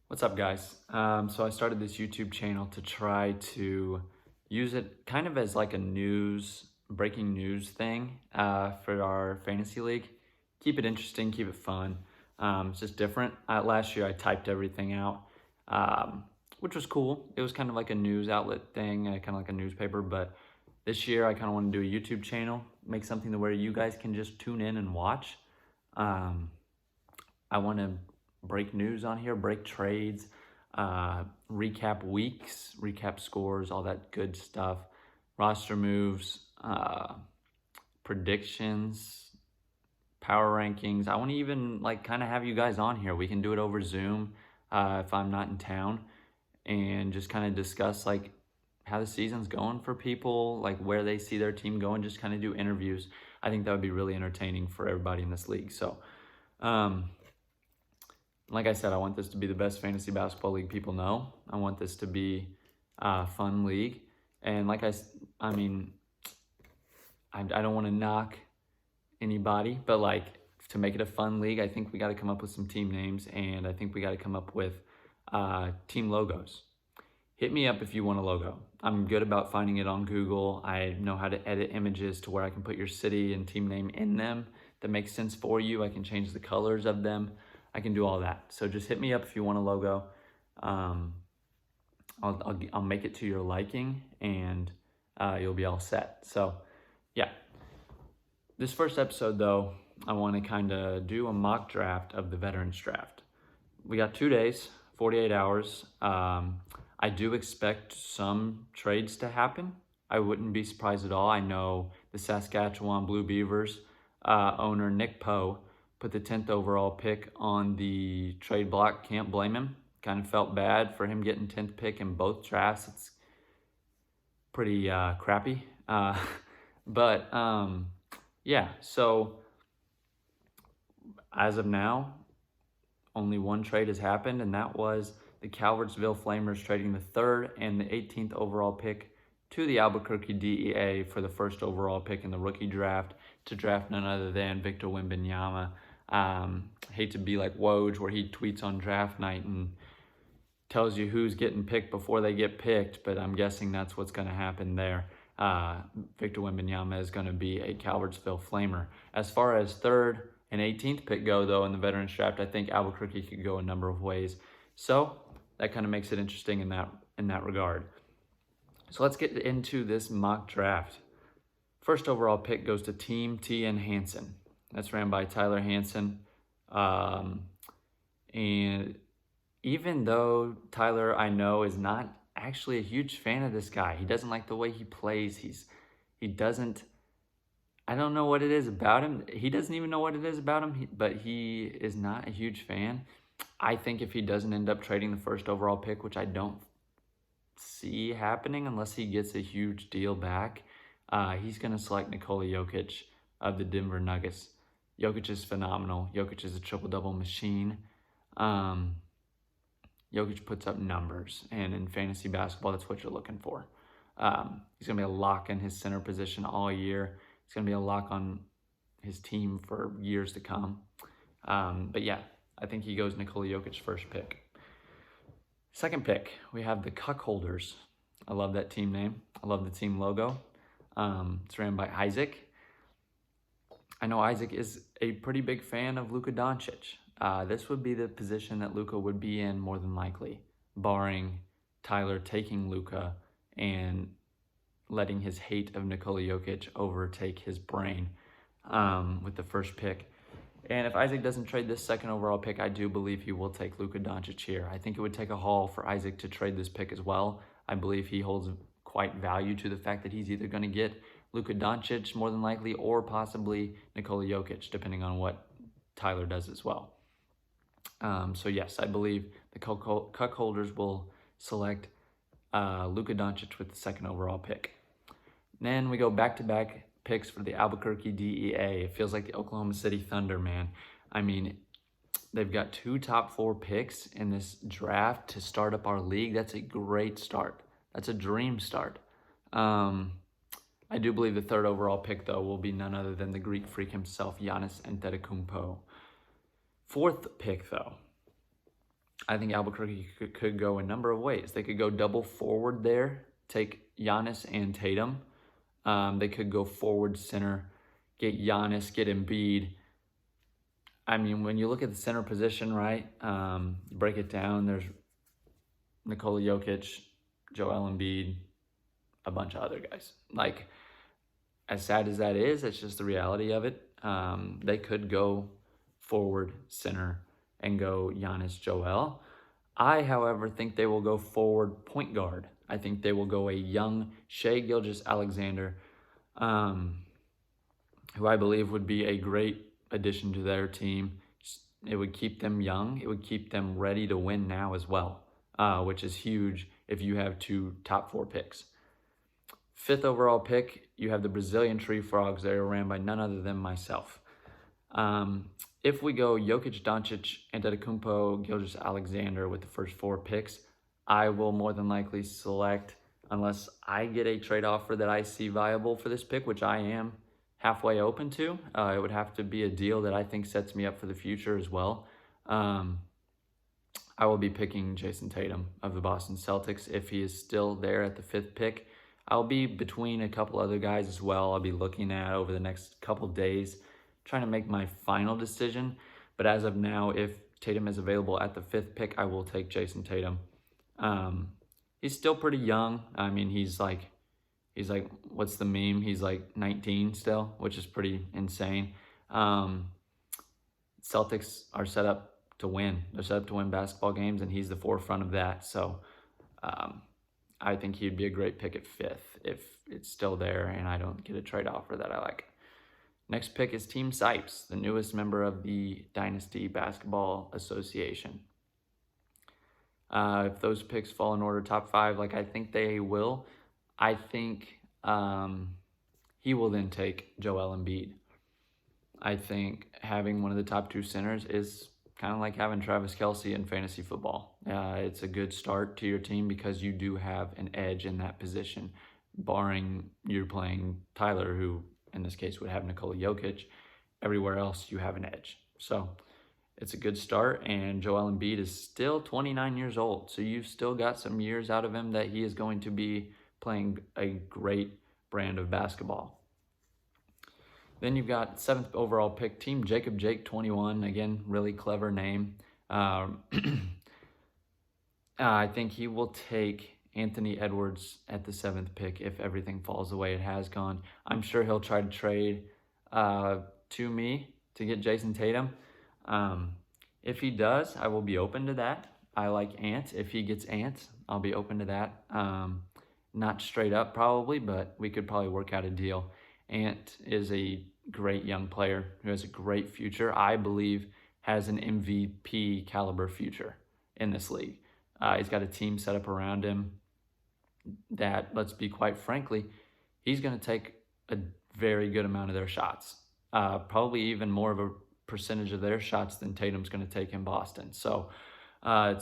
What's up, guys? So I started this YouTube channel to try to use it kind of as like a breaking news thing for our fantasy league. Keep it interesting, keep it fun. It's just different. Last year I typed everything out, which was cool. It was kind of like a news outlet thing, kind of like a newspaper. But this year I kind of want to do a YouTube channel, make something to where you guys can just tune in and watch. Um, I want to break news on here, break trades, recap weeks, recap scores, all that good stuff, roster moves, predictions, power rankings. I want to even like kind of have you guys on here. We can do it over Zoom if I'm not in town and just kind of discuss like how the season's going for people, like where they see their team going, just kind of do interviews. I think that would be really entertaining for everybody in this league. So, like I said, I want this to be the best fantasy basketball league people know. I want this to be a fun league. And I mean, I don't want to knock anybody, but like to make it a fun league, I think we got to come up with some team names, and I think we got to come up with team logos. Hit me up if you want a logo. I'm good about finding it on Google. I know how to edit images to where I can put your city and team name in them that makes sense for you. I can change the colors of them. I can do all that. So just hit me up if you want a logo. I'll make it to your liking, and you'll be all set. So yeah, this first episode though, I want to kind of do a mock draft of the veterans draft. We got 2 days, 48 hours. I do expect some trades to happen. I wouldn't be surprised at all. I know the Saskatchewan Blue Beavers owner Nick Poe put the 10th overall pick on the trade block. Can't blame him. Kind of felt bad for him getting 10th pick in both drafts. It's pretty crappy. But yeah, so as of now, only one trade has happened, and that was the Calvertsville Flamers trading the 3rd and the 18th overall pick to the Albuquerque DEA for the 1st overall pick in the rookie draft to draft none other than Victor Wembanyama. Hate to be like Woj, where he tweets on draft night and tells you who's getting picked before they get picked, but I'm guessing that's what's going to happen there. Victor Wembanyama is going to be a Calvertsville Flamer. As far as 3rd and 18th pick go, though, in the veterans draft, I think Albuquerque could go a number of ways. So that kind of makes it interesting in that regard. So let's get into this mock draft. 1st overall pick goes to Team T.N. Hansen. That's ran by Tyler Hansen. And even though Tyler, I know, is not actually a huge fan of this guy, he doesn't like the way he plays. I don't know what it is about him. He doesn't even know what it is about him, but he is not a huge fan. I think if he doesn't end up trading the 1st overall pick, which I don't see happening unless he gets a huge deal back, he's going to select Nikola Jokic of the Denver Nuggets. Jokic is phenomenal. Jokic is a triple-double machine. Jokic puts up numbers, and in fantasy basketball, that's what you're looking for. He's going to be a lock in his center position all year. He's going to be a lock on his team for years to come. But yeah, I think he goes Nikola Jokic 1st pick. 2nd pick, we have the Cuckolders. I love that team name. I love the team logo. It's ran by Isaac. I know Isaac is a pretty big fan of Luka Doncic. This would be the position that Luka would be in more than likely, barring Tyler taking Luka and letting his hate of Nikola Jokic overtake his brain with the 1st pick. And if Isaac doesn't trade this 2nd overall pick, I do believe he will take Luka Doncic here. I think it would take a haul for Isaac to trade this pick as well. I believe he holds quite value to the fact that he's either going to get Luka Doncic more than likely or possibly Nikola Jokic, depending on what Tyler does as well. So yes, I believe the Cuckolders will select Luka Doncic with the 2nd overall pick. Then we go back-to-back picks for the Albuquerque DEA. It feels like the Oklahoma City Thunder, man. I mean, they've got 2 top 4 picks in this draft to start up our league. That's a great start. That's a dream start. I do believe the 3rd overall pick, though, will be none other than the Greek freak himself, Giannis Antetokounmpo. 4th pick, though, I think Albuquerque could go a number of ways. They could go double forward there, take Giannis and Tatum. They could go forward center, get Giannis, get Embiid. I mean, when you look at the center position, right, break it down, there's Nikola Jokic, Joel Embiid, a bunch of other guys. Like, as sad as that is, it's just the reality of it. They could go forward center and go Giannis, Joel. I, however, think they will go forward point guard. I think they will go a young Shai Gilgeous-Alexander, who I believe would be a great addition to their team. It would keep them young. It would keep them ready to win now as well, which is huge if you have 2 top 4 picks. 5th overall pick, you have the Brazilian Tree Frogs. They are ran by none other than myself. If we go Jokic, Doncic, Antetokounmpo, Gilgeous-Alexander with the first 4 picks, I will more than likely select, unless I get a trade offer that I see viable for this pick, which I am halfway open to. It would have to be a deal that I think sets me up for the future as well. I will be picking Jason Tatum of the Boston Celtics if he is still there at the 5th pick. I'll be between a couple other guys as well. I'll be looking at over the next couple days, trying to make my final decision. But as of now, if Tatum is available at the 5th pick, I will take Jason Tatum. He's still pretty young. I mean, he's like, what's the meme? He's like 19 still, which is pretty insane. Celtics are set up to win. They're set up to win basketball games, and he's the forefront of that. So I think he'd be a great pick at 5th if it's still there and I don't get a trade offer that I like. Next pick is Team Sipes, the newest member of the Dynasty Basketball Association. If those picks fall in order top 5, like I think they will, I think he will then take Joel Embiid. I think having one of the top 2 centers is kind of like having Travis Kelce in fantasy football. It's a good start to your team because you do have an edge in that position, barring you're playing Tyler, who in this case would have Nikola Jokic. Everywhere else, you have an edge. So it's a good start, and Joel Embiid is still 29 years old, so you've still got some years out of him that he is going to be playing a great brand of basketball. Then you've got 7th overall pick, Team Jacob Jake 21. Again, really clever name. I think he will take Anthony Edwards at the 7th pick if everything falls the way it has gone. I'm sure he'll try to trade to me to get Jason Tatum. If he does, I will be open to that. I like Ant. If he gets Ant, I'll be open to that. Not straight up probably, but we could probably work out a deal. Ant is a great young player who has a great future. I believe has an MVP caliber future in this league. He's got a team set up around him that, let's be quite frankly, he's going to take a very good amount of their shots. Probably even more of a percentage of their shots than Tatum's going to take in Boston. So I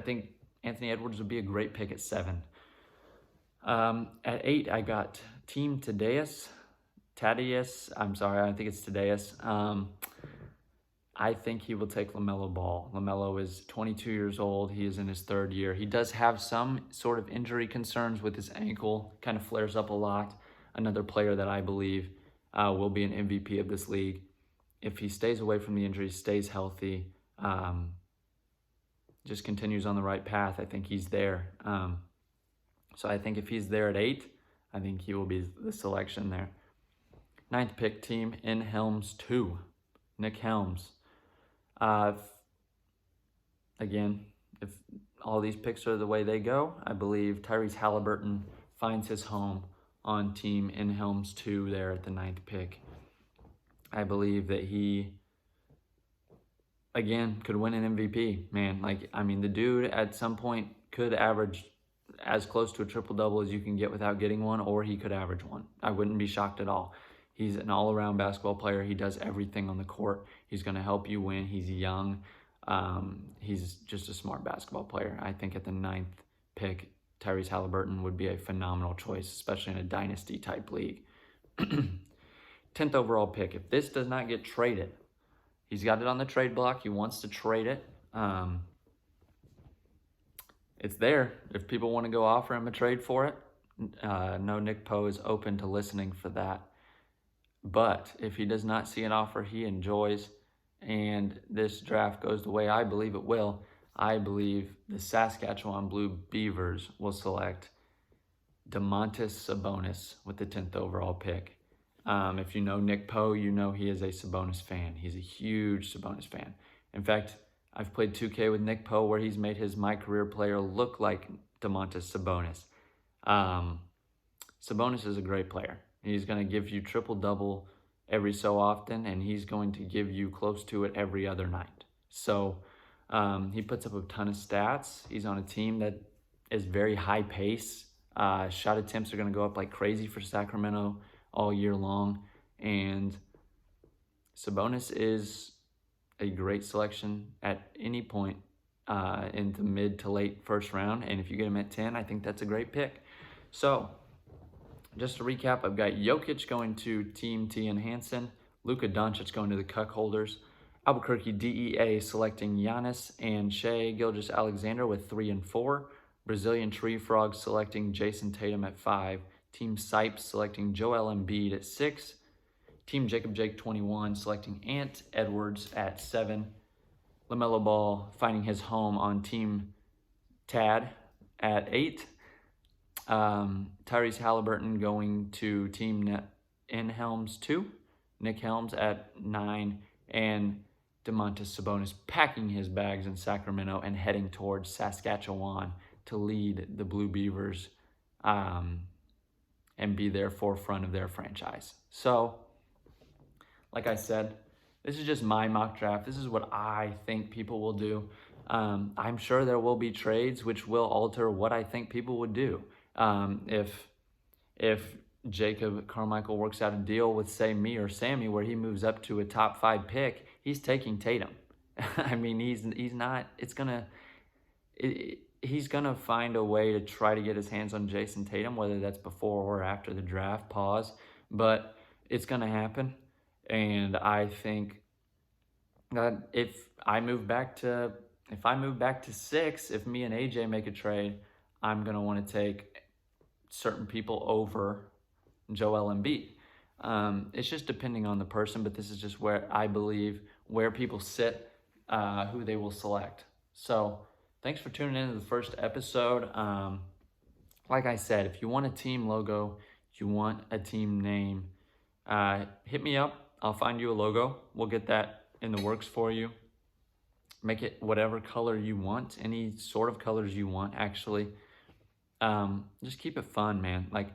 think Anthony Edwards would be a great pick at 7. At 8, I got Team Thaddeus. I'm sorry, I think it's Thaddeus. I think he will take LaMelo Ball. LaMelo is 22 years old. He is in his 3rd year. He does have some sort of injury concerns with his ankle, kind of flares up a lot. Another player that I believe will be an MVP of this league. If he stays away from the injury, stays healthy, just continues on the right path, I think he's there. So I think if he's there at 8, I think he will be the selection there. 9th pick, Team in Helms 2, Nick Helms. Again, if all these picks are the way they go, I believe Tyrese Halliburton finds his home on Team in Helms 2 there at the 9th pick. I believe that he, again, could win an MVP, man. The dude at some point could average as close to a triple-double as you can get without getting one, or he could average one. I wouldn't be shocked at all. He's an all-around basketball player. He does everything on the court. He's going to help you win. He's young. He's just a smart basketball player. I think at the 9th pick, Tyrese Halliburton would be a phenomenal choice, especially in a dynasty-type league. 10th overall pick. If this does not get traded, he's got it on the trade block. He wants to trade it. it's there. If people want to go offer him a trade for it, no, Nick Poe is open to listening for that. But if he does not see an offer he enjoys and this draft goes the way I believe it will, I believe the Saskatchewan Blue Beavers will select Domantas Sabonis with the 10th overall pick. If you know Nick Poe, you know he is a Sabonis fan. He's a huge Sabonis fan. In fact, I've played 2K with Nick Poe where he's made his My Career player look like Domantas Sabonis. Sabonis is a great player. He's going to give you triple-double every so often, and he's going to give you close to it every other night. So he puts up a ton of stats. He's on a team that is very high pace. Shot attempts are going to go up like crazy for Sacramento all year long. And Sabonis is a great selection at any point in the mid to late first round. And if you get him at 10, I think that's a great pick. So just to recap, I've got Jokic going to Team T and Hansen, Luka Doncic going to the Cuckolders, Albuquerque DEA selecting Giannis and Shai Gilgeous-Alexander with 3 and 4, Brazilian Tree Frogs selecting Jason Tatum at 5, Team Sipes selecting Joel Embiid at 6, Team Jacob Jake 21 selecting Ant Edwards at 7, LaMelo Ball finding his home on Team Tad at 8, Tyrese Halliburton going to Team Helms 2, Nick Helms at 9, and Domantas Sabonis packing his bags in Sacramento and heading towards Saskatchewan to lead the Blue Beavers and be their forefront of their franchise. So, like I said, this is just my mock draft. This is what I think people will do. I'm sure there will be trades which will alter what I think people would do. If Jacob Carmichael works out a deal with, say, me or Sammy where he moves up to a top 5 pick, he's taking Tatum. I mean, he's not. He's gonna find a way to try to get his hands on Jason Tatum, whether that's before or after the draft. Pause, but it's gonna happen, and I think that if I move back to 6, if me and AJ make a trade, I'm gonna want to take certain people over Joel Embiid. It's just depending on the person, but this is just where I believe where people sit, who they will select. So thanks for tuning in to the first episode. Like I said, if you want a team logo, if you want a team name, hit me up. I'll find you a logo. We'll get that in the works for you. Make it whatever color you want, any sort of colors you want, actually. Just keep it fun, man. Like,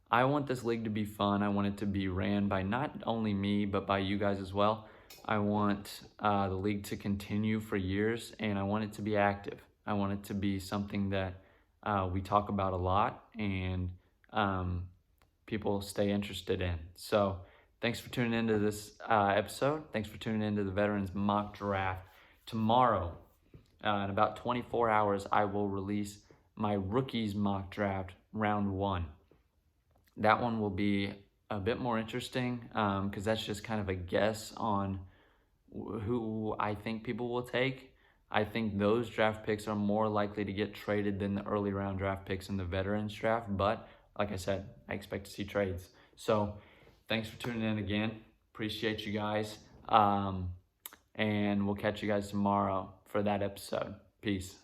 I want this league to be fun. I want it to be ran by not only me, but by you guys as well. I want the league to continue for years, and I want it to be active. I want it to be something that we talk about a lot and people stay interested in. So thanks for tuning into this episode. Thanks for tuning into the Veterans Mock Draft. Tomorrow, in about 24 hours, I will release my rookies mock draft round 1. That one will be a bit more interesting because that's just kind of a guess on who I think people will take. I think those draft picks are more likely to get traded than the early round draft picks in the veterans draft. But like I said, I expect to see trades. So thanks for tuning in again. Appreciate you guys. And we'll catch you guys tomorrow for that episode. Peace.